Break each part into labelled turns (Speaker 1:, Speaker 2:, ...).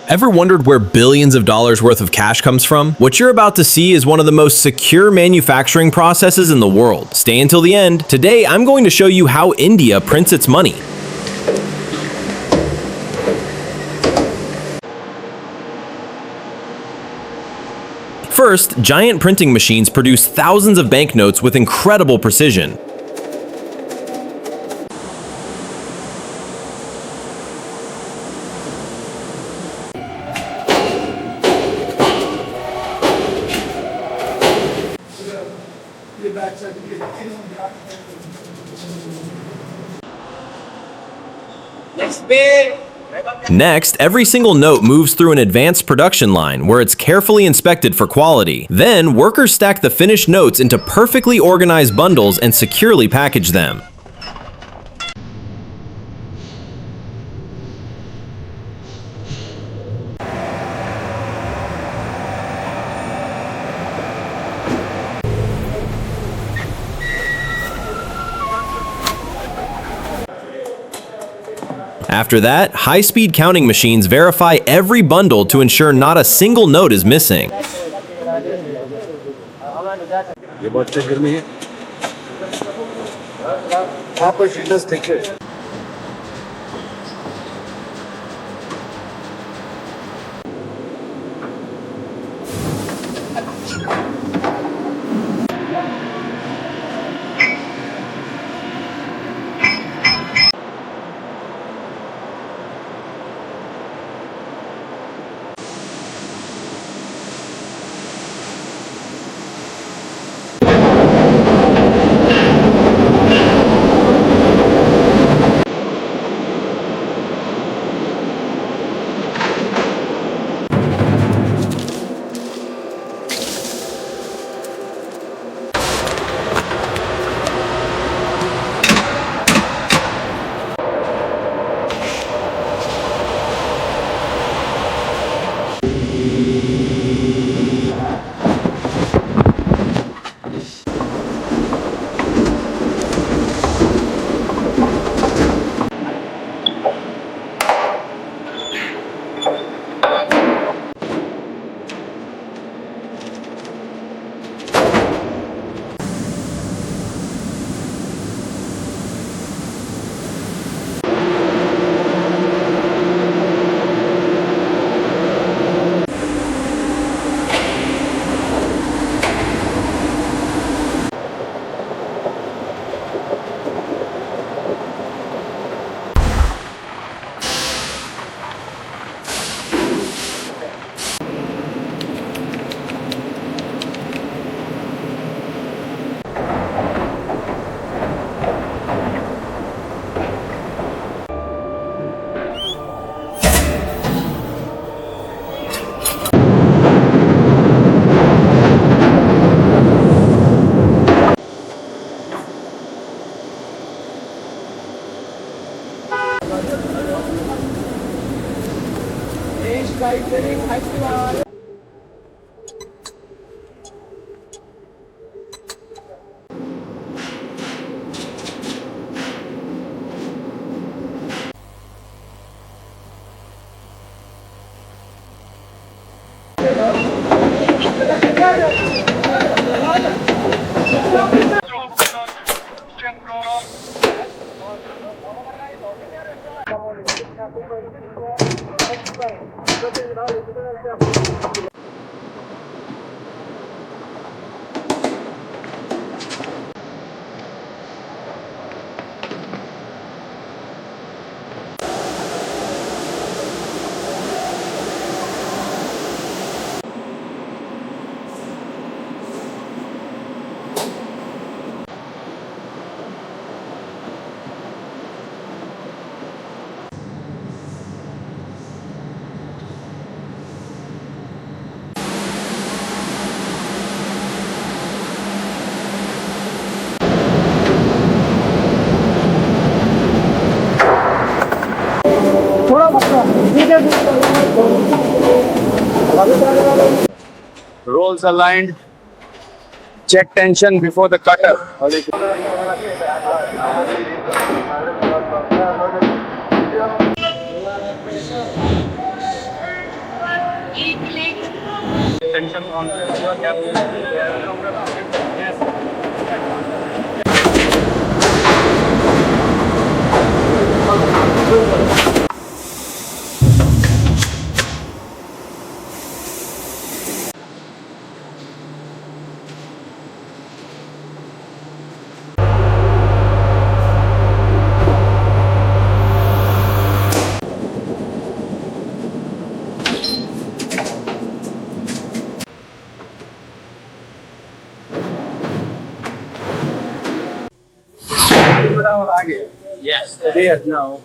Speaker 1: Ever wondered where billions of dollars worth of cash comes from? What you're about to see is one of the most secure manufacturing processes in the world. Stay until the end. Today, I'm going to show you how India prints its money. First, giant printing machines produce thousands of banknotes with incredible precision. Next, every single note moves through an advanced production line where it's carefully inspected for quality. Then, workers stack the finished notes into perfectly organized bundles and securely package them. After that, high-speed counting machines verify every bundle to ensure not a single note is missing.
Speaker 2: Rolls aligned. Check tension before the cutter. tension on your cap. Yes. Yes. Yes. No.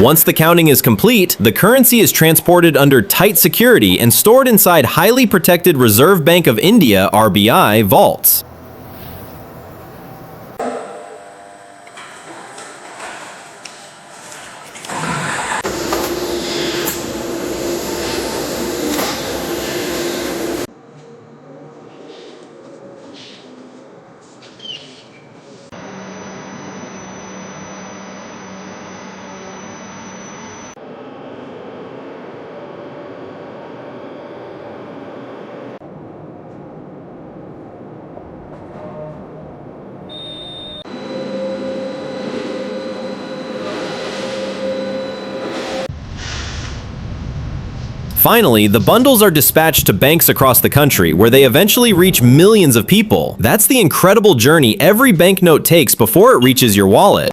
Speaker 1: Once the counting is complete, the currency is transported under tight security and stored inside highly protected Reserve Bank of India (RBI) vaults. Finally, the bundles are dispatched to banks across the country, where they eventually reach millions of people. That's the incredible journey every banknote takes before it reaches your wallet.